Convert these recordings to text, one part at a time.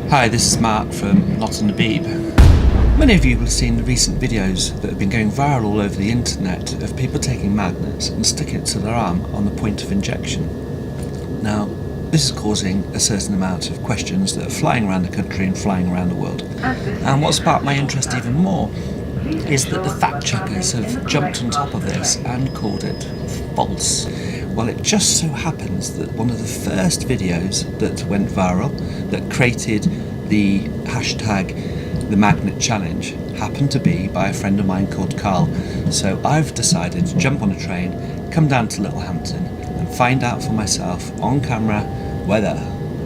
Hi, this is Mark from Not on the Beeb. Many of you will have seen the recent videos that have been going viral all over the internet of people taking magnets and sticking it to their arm on the point of injection. Now, this is causing a certain amount of questions that are flying around the country and flying around the world. And what sparked my interest even more is that the fact checkers have jumped on top of this and called it false. Well, it just so happens that one of the first videos that went viral, that created the hashtag the magnet challenge, happened to be by a friend of mine called Carl. So I've decided to jump on a train, come down to Littlehampton and find out for myself on camera whether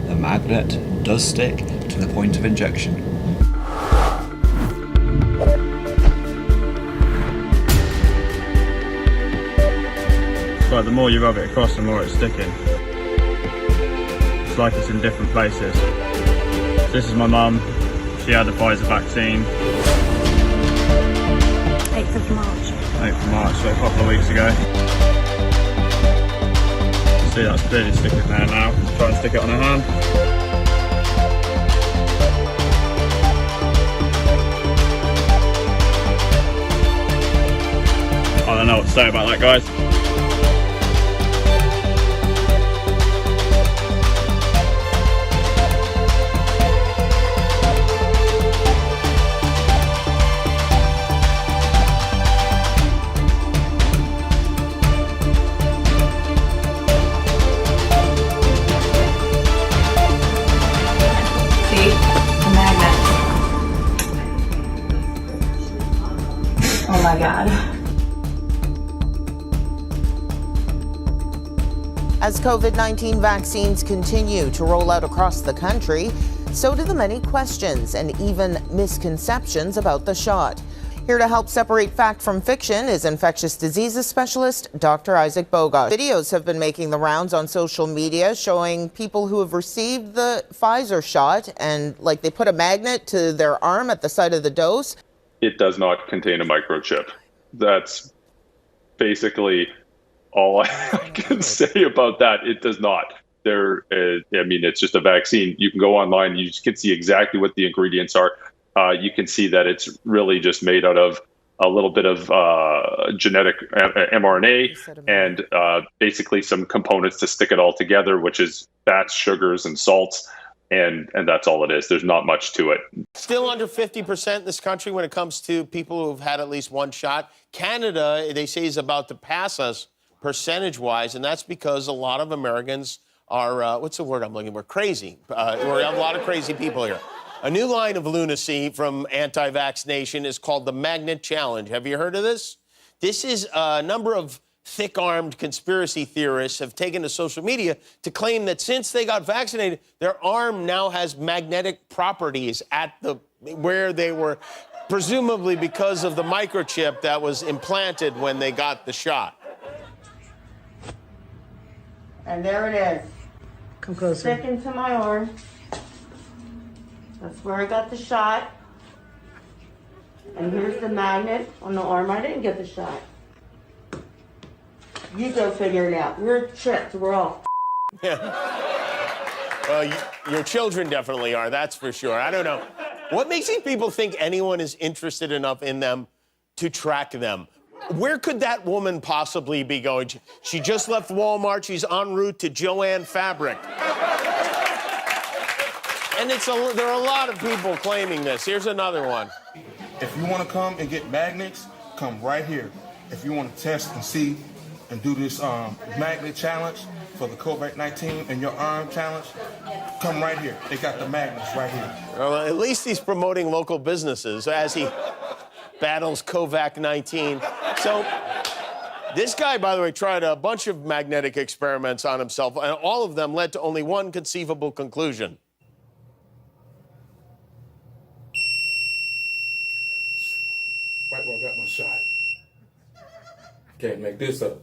the magnet does stick to the point of injection. But the more you rub it across, the more it's sticking. It's like it's in different places. This is my mum. She had the Pfizer vaccine. 8th of March. 8th of March, so a couple of weeks ago. See, that's clearly sticking there now. Try and stick it on her hand. I don't know what to say about that, guys. Oh my God. As COVID-19 vaccines continue to roll out across the country, so do the many questions and even misconceptions about the shot. Here to help separate fact from fiction is infectious diseases specialist Dr. Isaac Bogosh. Videos have been making the rounds on social media showing people who have received the Pfizer shot and like they put a magnet to their arm at the site of the dose. It does not contain a microchip. That's basically all I can say about that. It does not. It's just a vaccine. You can go online, you can see exactly what the ingredients are. You can see that it's really just made out of a little bit of genetic mRNA and basically some components to stick it all together, which is fats, sugars, and salts. And that's all it is. There's not much to it. Still under 50% in this country when it comes to people who've had at least one shot. Canada, they say, is about to pass us percentage-wise, and that's because a lot of Americans are, what's the word I'm looking for? Crazy. We have a lot of crazy people here. A new line of lunacy from anti-vax nation is called the Magnet Challenge. Have you heard of this? This is a number of thick-armed conspiracy theorists have taken to social media to claim that since they got vaccinated, their arm now has magnetic properties at where they were, presumably because of the microchip that was implanted when they got the shot. And there it is. Come closer. Stick into my arm. That's where I got the shot. And here's the magnet on the arm. I didn't get the shot. You go figure it out. We're chipped. We're all. Yeah. Well, your children definitely are, that's for sure. I don't know. What makes these people think anyone is interested enough in them to track them? Where could that woman possibly be going? She just left Walmart. She's en route to Joanne Fabric. And there are a lot of people claiming this. Here's another one. If you want to come and get magnets, come right here. If you want to test and see and do this magnet challenge for the COVID-19 and your arm challenge, come right here. They got the magnets right here. Well, at least he's promoting local businesses as he battles COVID-19. So this guy, by the way, tried a bunch of magnetic experiments on himself, and all of them led to only one conceivable conclusion. Right where I got my shot. Can't make this up.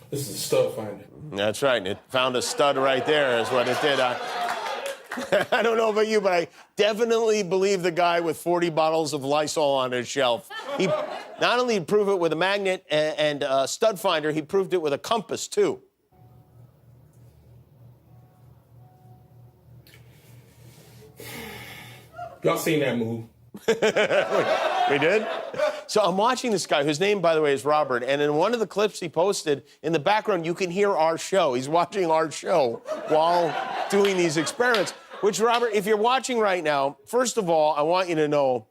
This is a stud finder. That's right. It found a stud right there is what it did. I don't know about you, but I definitely believe the guy with 40 bottles of Lysol on his shelf. He not only proved it with a magnet and a stud finder, he proved it with a compass, too. Y'all seen that move? We did? So I'm watching this guy, whose name, by the way, is Robert, and in one of the clips he posted, in the background, you can hear our show. He's watching our show while doing these experiments, which, Robert, if you're watching right now, first of all, I want you to know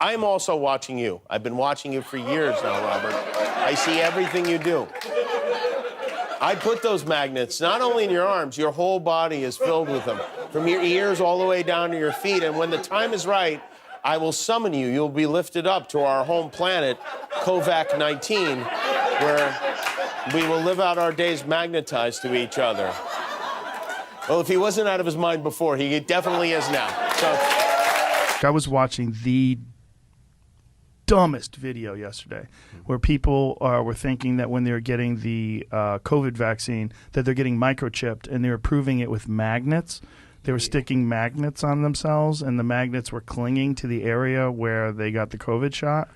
I'm also watching you. I've been watching you for years now, Robert. I see everything you do. I put those magnets not only in your arms, your whole body is filled with them, from your ears all the way down to your feet, and when the time is right, I will summon you. You'll be lifted up to our home planet, Kovac 19, where we will live out our days magnetized to each other. Well, if he wasn't out of his mind before, he definitely is now. So I was watching the dumbest video yesterday where people were thinking that when they were getting the COVID vaccine that they're getting microchipped, and they were proving it with magnets. They were sticking magnets on themselves, and the magnets were clinging to the area where they got the COVID shot.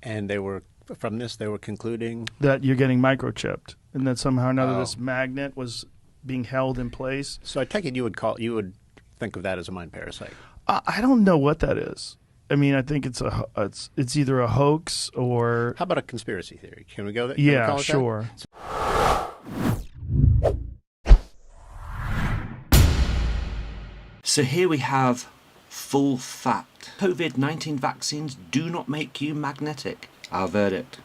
And they were, from this, they were concluding that you're getting microchipped, and that somehow or another this magnet was being held in place. So I take it you would think of that as a mind parasite. I don't know what that is. I mean, I think it's either a hoax or... How about a conspiracy theory? Can we go there? Yeah, sure. So here we have full fact. COVID-19 vaccines do not make you magnetic. Our verdict: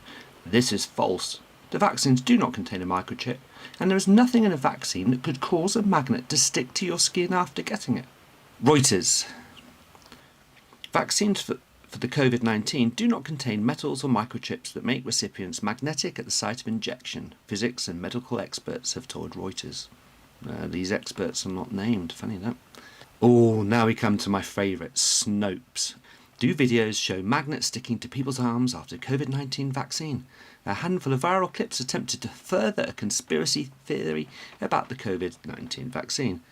this is false. The vaccines do not contain a microchip, and there is nothing in a vaccine that could cause a magnet to stick to your skin after getting it. Reuters. Vaccines for the COVID-19 do not contain metals or microchips that make recipients magnetic at the site of injection, physics and medical experts have told Reuters. These experts are not named, funny that. Oh, now we come to my favourite, Snopes. Do videos show magnets sticking to people's arms after COVID-19 vaccine? A handful of viral clips attempted to further a conspiracy theory about the COVID-19 vaccine.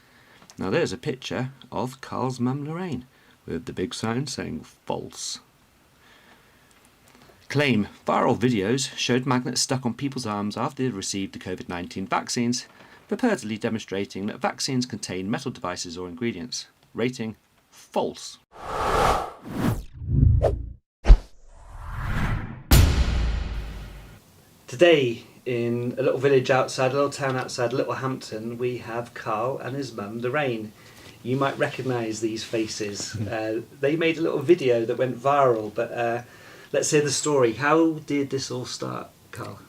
Now there's a picture of Carl's mum Lorraine, with the big sign saying false. Claim: viral videos showed magnets stuck on people's arms after they received the COVID-19 vaccines, purportedly demonstrating that vaccines contain metal devices or ingredients. Rating: false. Today, in a little village outside, a little town outside Littlehampton, we have Carl and his mum Lorraine. You might recognise these faces. They made a little video that went viral, but let's hear the story. How did this all start, Carl?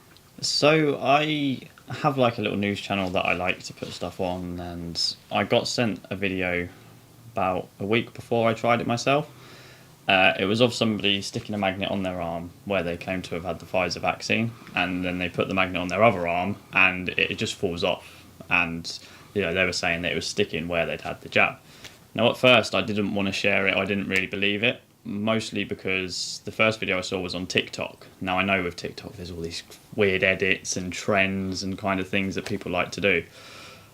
So I have like a little news channel that I like to put stuff on, and I got sent a video about a week before I tried it myself. It was of somebody sticking a magnet on their arm where they claim to have had the Pfizer vaccine, and then they put the magnet on their other arm and it just falls off, and you know, they were saying that it was sticking where they'd had the jab. Now at first I didn't want to share it, I didn't really believe it, mostly because the first video I saw was on TikTok. Now I know with TikTok there's all these weird edits and trends and kind of things that people like to do.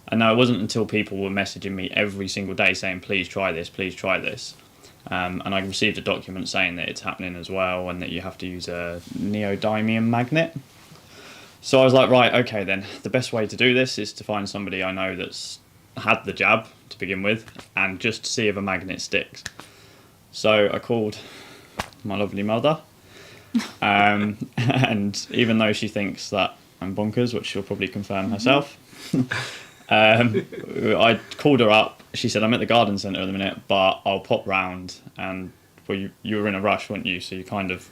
And now it wasn't until people were messaging me every single day saying, please try this, please try this. And I received a document saying that it's happening as well, and that you have to use a neodymium magnet. So I was like, right, okay then, the best way to do this is to find somebody I know that's had the jab to begin with, and just see if a magnet sticks. So I called my lovely mother, and even though she thinks that I'm bonkers, which she'll probably confirm herself, I called her up. She said, I'm at the garden centre at the minute, but I'll pop round. And well, you were in a rush, weren't you? So you kind of...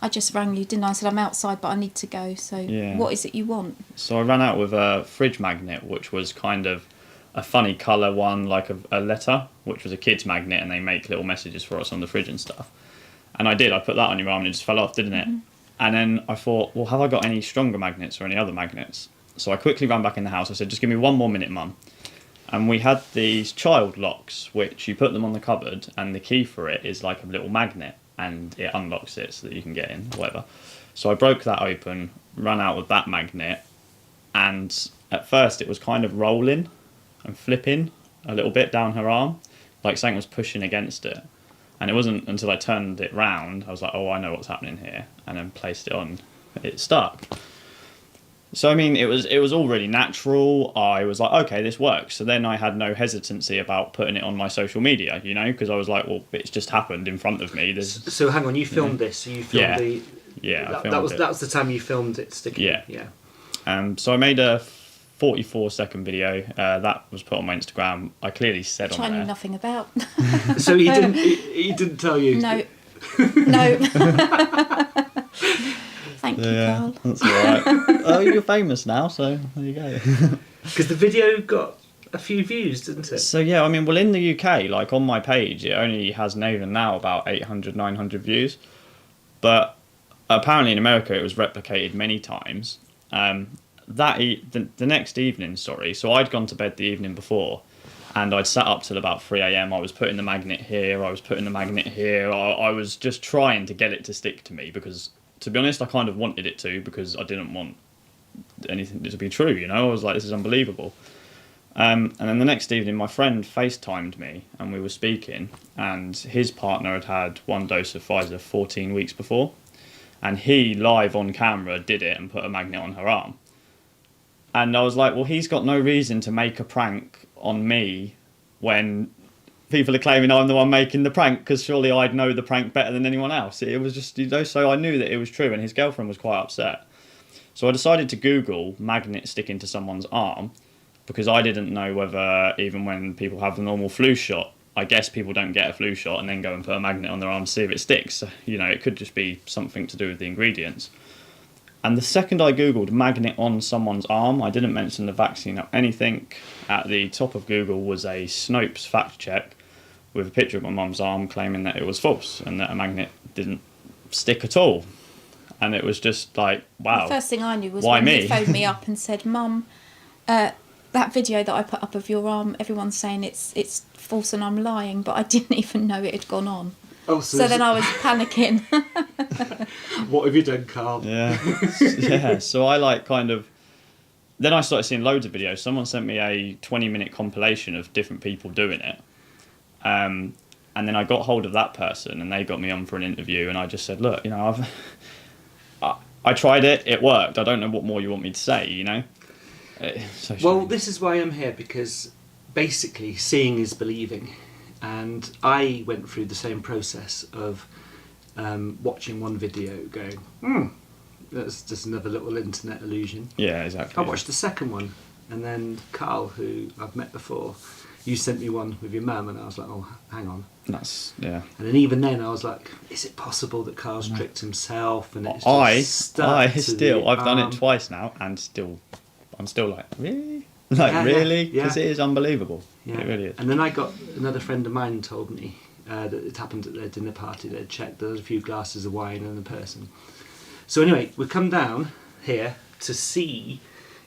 I just rang you, didn't I? I said, I'm outside, but I need to go. So yeah. What is it you want? So I ran out with a fridge magnet, which was kind of a funny colour one, like a letter, which was a kid's magnet, and they make little messages for us on the fridge and stuff. And I did. I put that on your arm and it just fell off, didn't it? Mm-hmm. And then I thought, well, have I got any stronger magnets or any other magnets? So I quickly ran back in the house. I said, just give me 1 more minute, Mum. And we had these child locks, which you put them on the cupboard, and the key for it is like a little magnet, and it unlocks it so that you can get in, whatever. So I broke that open, ran out with that magnet, and at first it was kind of rolling and flipping a little bit down her arm, like something was pushing against it. And it wasn't until I turned it round, I was like, oh, I know what's happening here, and then placed it on, it stuck. So I mean, it was all really natural. I was like, okay, this works. So then I had no hesitancy about putting it on my social media, you know, because I was like, well, it's just happened in front of me. So hang on, you filmed this. So you filmed the. Yeah, I that filmed was the time you filmed it sticking. Yeah. So I made a 44-second video that was put on my Instagram. I clearly said Which on I there. knew nothing about. So he didn't tell you. No. No. Thank you, Carl. That's all right. Oh, you're famous now, so there you go. Because the video got a few views, didn't it? So yeah, I mean, well, in the UK, like on my page, it only has even now about 800, 900 views. But apparently in America, it was replicated many times. The next evening, so I'd gone to bed the evening before, and I'd sat up till about 3 a.m. I was putting the magnet here, I was putting the magnet here. I was just trying to get it to stick to me because, to be honest, I kind of wanted it to because I didn't want anything to be true, you know? I was like, this is unbelievable. And then the next evening, my friend FaceTimed me, and we were speaking, and his partner had had one dose of Pfizer 14 weeks before, and he, live on camera, did it and put a magnet on her arm. And I was like, well, he's got no reason to make a prank on me when people are claiming I'm the one making the prank, because surely I'd know the prank better than anyone else. It was just, you know, so I knew that it was true, and his girlfriend was quite upset. So I decided to Google magnet sticking to someone's arm, because I didn't know whether, even when people have the normal flu shot, I guess people don't get a flu shot and then go and put a magnet on their arm to see if it sticks. So, you know, it could just be something to do with the ingredients. And the second I Googled magnet on someone's arm, I didn't mention the vaccine or anything. At the top of Google was a Snopes fact check with a picture of my mum's arm claiming that it was false and that a magnet didn't stick at all. And it was just like, wow. The first thing I knew was why when me? you phoned me up and said, Mum, that video that I put up of your arm, everyone's saying it's false and I'm lying, but I didn't even know it had gone on. Oh, so then I was panicking. What have you done, Carl? Yeah. Yeah, so I then I started seeing loads of videos. Someone sent me a 20-minute compilation of different people doing it. And then I got hold of that person and they got me on for an interview, and I just said, look, you know, I tried it, it worked. I don't know what more you want me to say, you know? So well, this is why I'm here, because basically seeing is believing. And I went through the same process of watching one video going, that's just another little internet illusion. Yeah, exactly. I watched the second one, and then Carl, who I've met before, you sent me one with your mum, and I was like, oh, hang on. Yeah. And then even then I was like, is it possible that Carl's tricked himself? And it's just I've done it twice now, and I'm still like, really? Like, really? Because it is unbelievable. Yeah. It really is. And then I got another friend of mine told me that it happened at their dinner party. They'd checked, there was a few glasses of wine and a person. So anyway, we come down here to see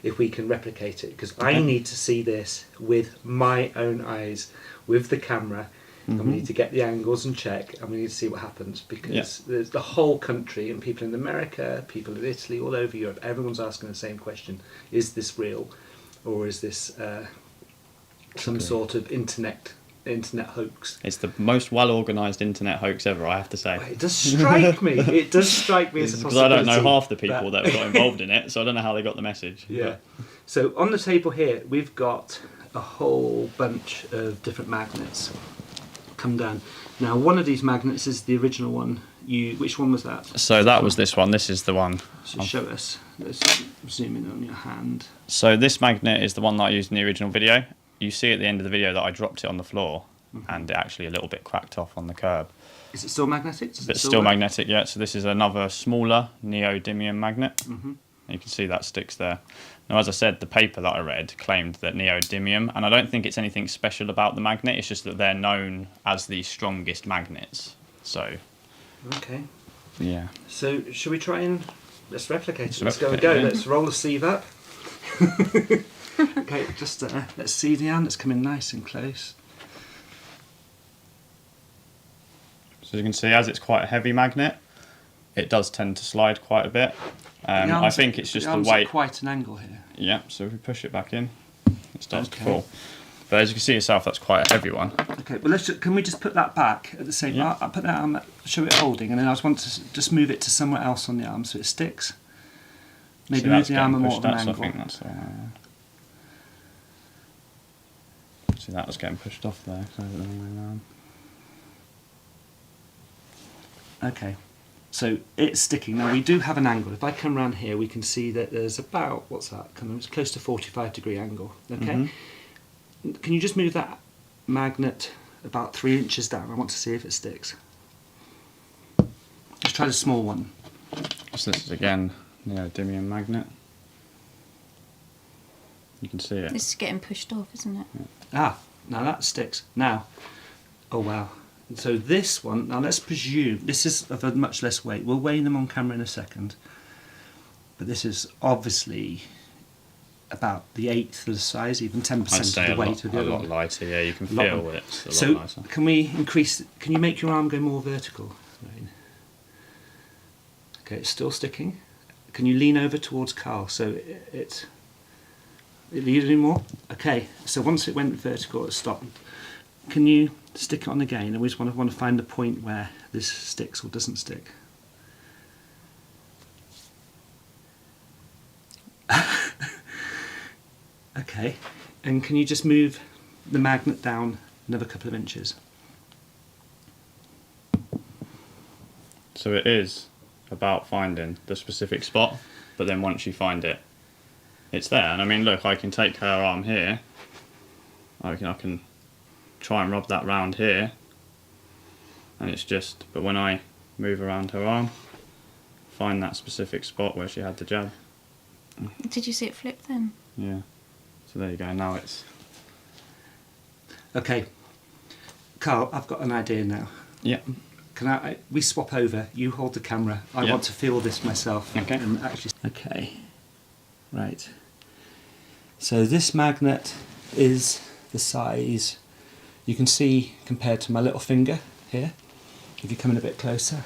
if we can replicate it, because I need to see this with my own eyes, with the camera, and we need to get the angles and check, and we need to see what happens, because there's the whole country, and people in America, people in Italy, all over Europe, everyone's asking the same question: is this real, or is this some sort of internet hoax? It's the most well-organised internet hoax ever, I have to say. It does strike me. It does strike me as a Because I don't know possibility, half the people that got involved in it, so I don't know how they got the message. Yeah. So on the table here, we've got a whole bunch of different magnets. Come down. Now, one of these magnets is the original one. Which one was that? So that was this one. This is the one. So show us. Let's zoom in on your hand. So this magnet is the one that I used in the original video. You see at the end of the video that I dropped it on the floor, and it actually a little bit cracked off on the curb. Is it still magnetic? It's still magnetic, yeah. So this is another smaller neodymium magnet. You can see that sticks there. Now, as I said, the paper that I read claimed that neodymium, and I don't think it's anything special about the magnet, it's just that they're known as the strongest magnets. So, okay. Yeah. So, should we try and let's replicate it? Let's replicate go. it, yeah. Let's roll the sleeve up. Okay, just let's see the arm. It's coming nice and close. So you can see, as it's quite a heavy magnet, it does tend to slide quite a bit. I think it's just the weight. At quite an angle here. Yeah, so if we push it back in, it starts to fall. But as you can see yourself, that's quite a heavy one. Okay, well, can we just put that back at the same time? I'll put that arm, show it holding, and then I just want to just move it to somewhere else on the arm so it sticks. Maybe See, move that's the arm getting more pushed of an out, so I angle. think that's all right. See, that was getting pushed off there. So I don't know where around. Okay, so it's sticking. Now we do have an angle. If I come around here, we can see that there's about, what's that? Kind of, it's close to 45-degree angle. Okay, can you just move that magnet about 3 inches down? I want to see if it sticks. Let's try the small one. So this is again neodymium magnet. You can see it. This is getting pushed off, isn't it? Yeah. Ah, now that sticks. Now, oh wow. So this one, now let's presume, this is of a much less weight. We'll weigh them on camera in a second. But this is obviously about the 1/8 of the size, even 10% of the weight of the other one. A lot lighter, yeah, you can feel it's a lot So lighter. can we increase, can you make your arm go more vertical? Okay, it's still sticking. Can you lean over towards Carl so it lead any more? Okay, so once it went vertical, it stopped. Can you stick it on again? And we just want to find the point where this sticks or doesn't stick. Okay, and can you just move the magnet down another couple of inches? So it is about finding the specific spot, but then once you find it, it's there. And I mean, look, I can take her arm here. I can try and rub that round here, and it's just. But when I move around her arm, find that specific spot where she had the jab. Did you see it flip then? Yeah. So there you go. Now it's. Okay, Carl, I've got an idea now. Yeah. Can we swap over? You hold the camera. I want to feel this myself. Okay. And actually, okay. Right. So this magnet is the size you can see compared to my little finger here. If you come in a bit closer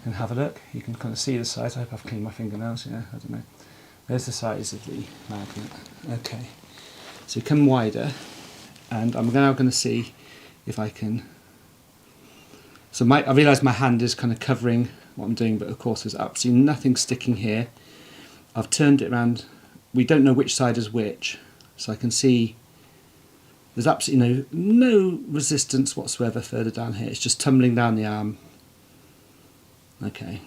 and have a look, you can kind of see the size. I hope I've cleaned my fingernails. Yeah, I don't know. There's the size of the magnet. Okay. So come wider, and I'm now going to see if I can. So I realise my hand is kind of covering what I'm doing, but of course there's absolutely nothing sticking here. I've turned it around. We don't know which side is which, so I can see there's absolutely no resistance whatsoever further down here. It's just tumbling down the arm. Okay.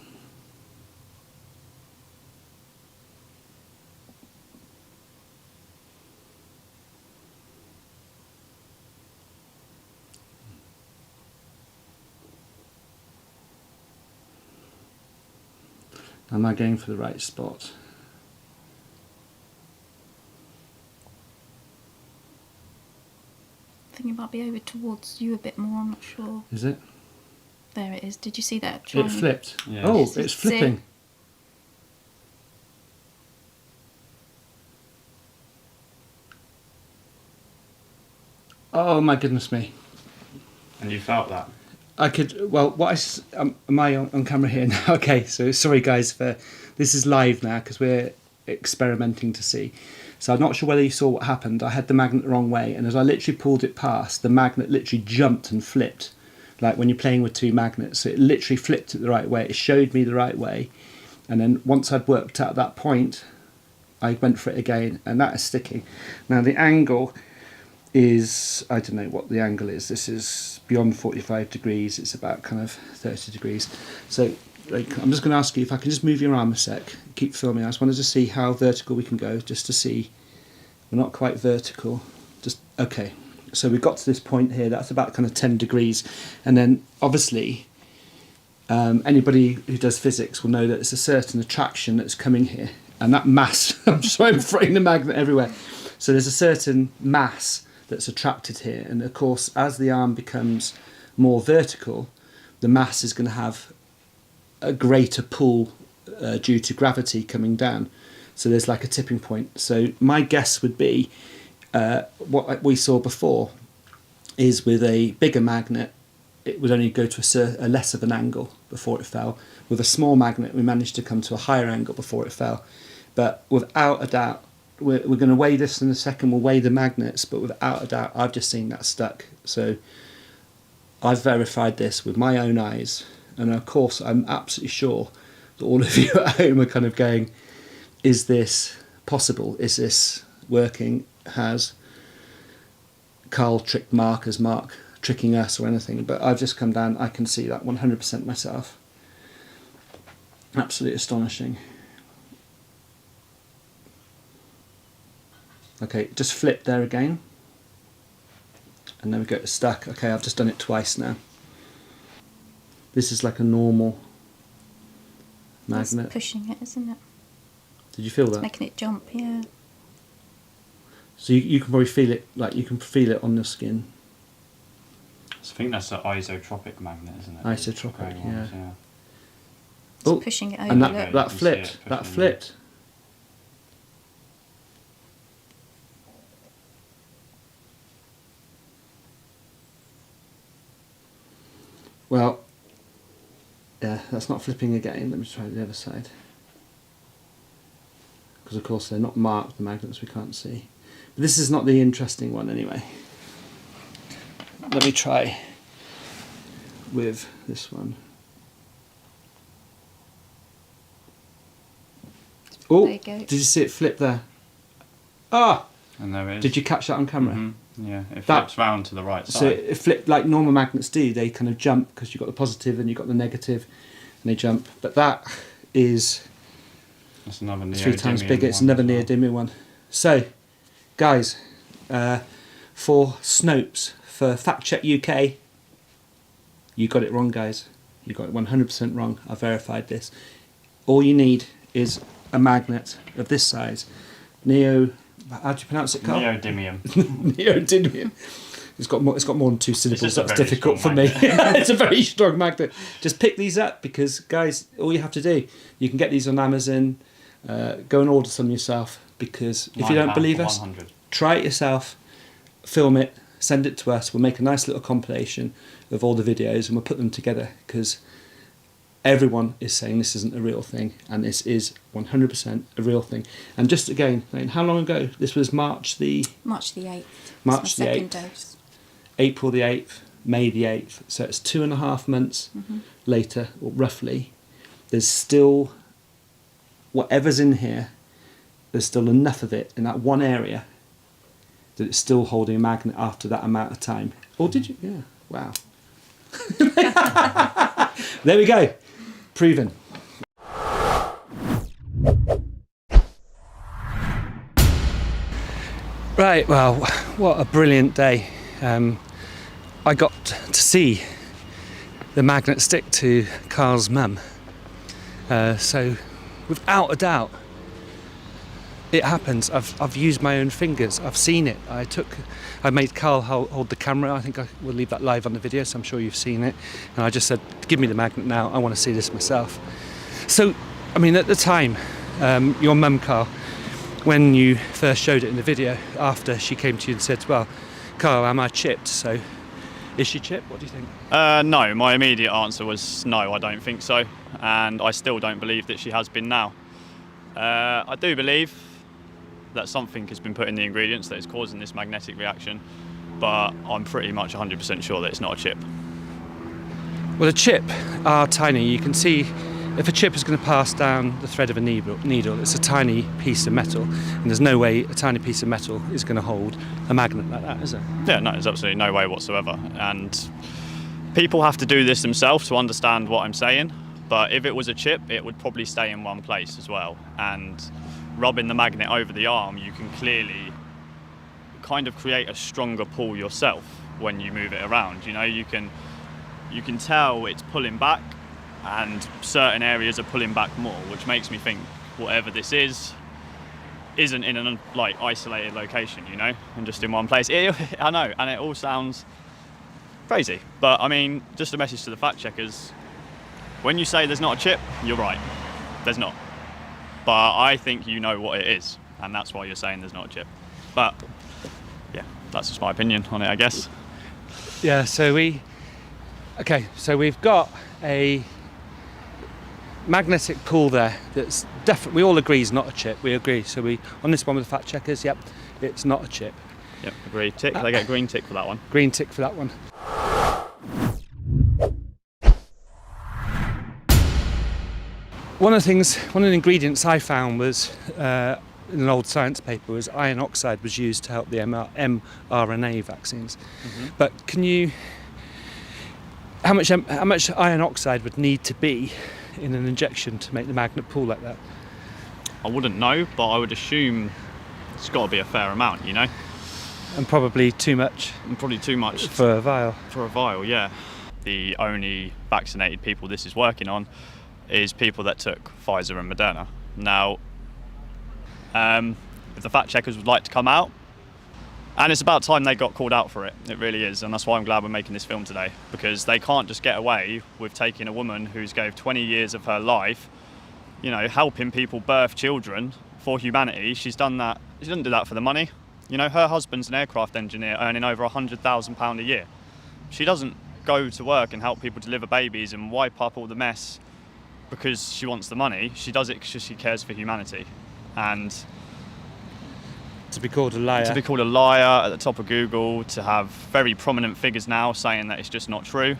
Am I going for the right spot? I think it might be over towards you a bit more, I'm not sure. Is it? There it is. Did you see that? It flipped. Yeah. Oh, Yes, it's see? flipping. Oh my goodness me. And you felt that? I could, well, am I on camera here now? Okay, so sorry guys for, this is live now because we're experimenting to see. So I'm not sure whether you saw what happened. I had the magnet the wrong way, and as I literally pulled it past, the magnet literally jumped and flipped. Like when you're playing with two magnets, so it literally flipped it the right way. It showed me the right way. And then once I'd worked out that point, I went for it again, and that is sticking. Now the angle is, I don't know what the angle is. This is beyond 45 degrees. It's about kind of 30 degrees. So like, I'm just going to ask you if I can just move your arm a sec. Keep filming. I just wanted to see how vertical we can go, just to see. We're not quite vertical. Just okay. So we got to this point here. That's about kind of 10 degrees, and then obviously anybody who does physics will know that it's a certain attraction that's coming here, and that mass. I'm sorry, I'm throwing the magnet everywhere. So there's a certain mass that's attracted here, and of course as the arm becomes more vertical, the mass is going to have a greater pull due to gravity coming down. So there's like a tipping point. So my guess would be what we saw before is with a bigger magnet it would only go to a less of an angle before it fell. With a small magnet we managed to come to a higher angle before it fell. But without a doubt, we're going to weigh this in a second, we'll weigh the magnets, but without a doubt I've just seen that stuck. So I've verified this with my own eyes, and of course I'm absolutely sure that all of you at home are kind of going, is this possible? Is this working? Has Carl tricked Mark? As Mark tricking us or anything? But I've just come down, I can see that 100% myself. Absolutely astonishing. Okay, just flip there again. And then we go to stuck. Okay, I've just done it twice now. This is like a normal magnet. It's pushing it, isn't it? Did you feel It's that? making it jump, yeah. So you can probably feel it, like you can feel it on the skin. So I think that's an isotropic magnet, isn't it? Isotropic, Grey yeah. ones, yeah. It's pushing it over. And look. that you can see flipped. it That pushing flipped. Well, yeah, that's not flipping again. Let me try the other side. Because of course they're not marked, the magnets, we can't see. But this is not the interesting one anyway. Let me try with this one. Oh, There you go. did you see it flip there? Ah! And there it is. Did you catch that on camera? Mm-hmm. Yeah, it That- flips round to the right So side. it flipped like normal magnets do. They kind of jump because you've got the positive and you've got the negative, and they jump. But that is That's another 3 times neodymium bigger. It's one another as well. neodymium one. So, guys, for Snopes, for Fact Check UK, you got it wrong, guys. You got it 100% wrong. I verified this. All you need is a magnet of this size. How do you pronounce it, Carl? Neodymium. Neodymium. It's got more than 2 syllables. just a That's very difficult for strong me. magnet. It's a very strong magnet. Just pick these up because, guys, all you have to do, you can get these on Amazon. Go and order some yourself because if you don't £9 believe for us, 100. try it yourself, film it, send it to us. We'll make a nice little compilation of all the videos and we'll put them together because everyone is saying this isn't a real thing and this is 100% a real thing. And just again, how long ago? This was March the 8th. March It's the my second 8th. dose. April the 8th, May the 8th. So it's 2.5 months later, or roughly. There's still, whatever's in here, there's still enough of it in that one area that it's still holding a magnet after that amount of time. Or did you? Yeah. Wow. There we go. Proven. Right, well, what a brilliant day. I got to see the magnet stick to Carl's mum. So, without a doubt, it happens. I've used my own fingers. I've seen it. I made Carl hold the camera. I think I will leave that live on the video, so I'm sure you've seen it. And I just said, give me the magnet now. I want to see this myself. So, I mean, at the time, your mum, Carl, when you first showed it in the video, after she came to you and said, well, Carl, am I chipped? So, is she chipped? What do you think? No, my immediate answer was no, I don't think so. And I still don't believe that she has been now. I do believe that something has been put in the ingredients that is causing this magnetic reaction, but I'm pretty much 100% sure that it's not a chip. Well, a chip are tiny. You can see if a chip is going to pass down the thread of a needle, it's a tiny piece of metal, and there's no way a tiny piece of metal is going to hold a magnet like that, is there? Yeah, no, there's absolutely no way whatsoever. And people have to do this themselves to understand what I'm saying, but if it was a chip, it would probably stay in one place as well. And rubbing the magnet over the arm, you can clearly kind of create a stronger pull yourself when you move it around. You know, you can tell it's pulling back, and certain areas are pulling back more, which makes me think whatever this isn't in an isolated location, you know, and just in one place. I know, and it all sounds crazy, but I mean, just a message to the fact checkers: when you say there's not a chip, you're right, there's not. But I think you know what it is, and that's why you're saying there's not a chip. But yeah, that's just my opinion on it, I guess. Yeah. So we've got a magnetic pull there that's definitely, we all agree is not a chip. We agree. So on this one with the fact checkers, yep, it's not a chip. Yep, agree. Tick. They get a green tick for that one. Green tick for that one. One of the ingredients I found was in an old science paper was iron oxide was used to help the mRNA vaccines. But how much iron oxide would need to be in an injection to make the magnet pull like that? I wouldn't know, but I would assume it's got to be a fair amount, you know. And probably too much. And probably too much for a vial. For a vial, yeah. The only vaccinated people this is working on is people that took Pfizer and Moderna. Now, if the fact checkers would like to come out, and it's about time they got called out for it. It really is, and that's why I'm glad we're making this film today, because they can't just get away with taking a woman who's gave 20 years of her life, you know, helping people birth children for humanity. She's done that. She didn't do that for the money. You know, her husband's an aircraft engineer earning over £100,000 a year. She doesn't go to work and help people deliver babies and wipe up all the mess because she wants the money. She does it because she cares for humanity. And to be called a liar. To be called a liar at the top of Google, to have very prominent figures now saying that it's just not true.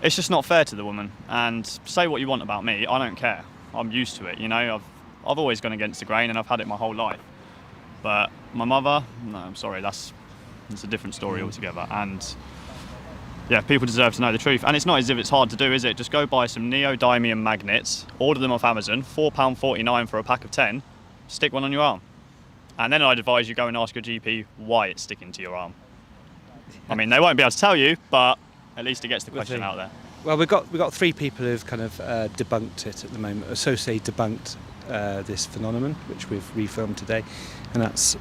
It's just not fair to the woman. And say what you want about me, I don't care. I'm used to it, you know. I've always gone against the grain and I've had it my whole life. But my mother, no, I'm sorry, it's a different story altogether. And yeah, people deserve to know the truth. And it's not as if it's hard to do, is it? Just go buy some neodymium magnets, order them off Amazon, £4.49 for a pack of 10, stick one on your arm. And then I'd advise you go and ask your GP why it's sticking to your arm. I mean, they won't be able to tell you, but at least it gets the question out there. Well, we've got 3 people who've kind of debunked it at the moment. So say debunked this phenomenon, which we've refilmed today, and that's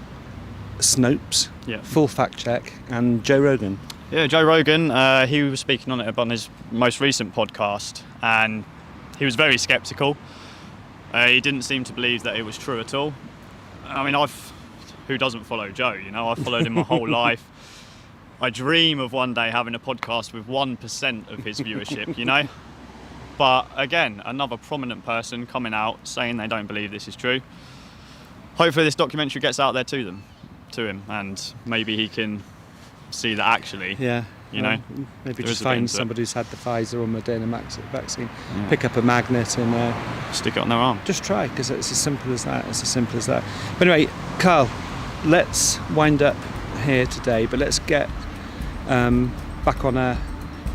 Snopes, Full Fact Check, and Joe Rogan. Yeah, Joe Rogan, he was speaking on it on his most recent podcast, and he was very sceptical. He didn't seem to believe that it was true at all. I mean, who doesn't follow Joe, you know? I've followed him my whole life. I dream of one day having a podcast with 1% of his viewership, you know? But again, another prominent person coming out saying they don't believe this is true. Hopefully this documentary gets out there to him, and maybe he can see that actually, you know, maybe just find somebody who's had the Pfizer or Moderna vaccine, pick up a magnet and stick it on their arm. Just try, because it's as simple as that. It's as simple as that. But anyway, Carl, let's wind up here today, but let's get back on the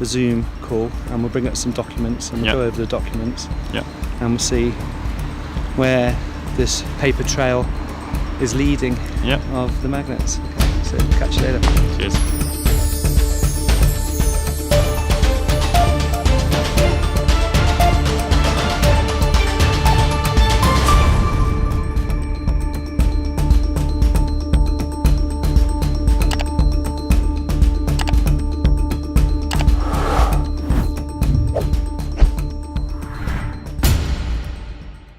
Zoom call, and we'll bring up some documents, and we'll go over the documents, and we'll see where this paper trail is leading of the magnets. Okay, so catch you later. Cheers.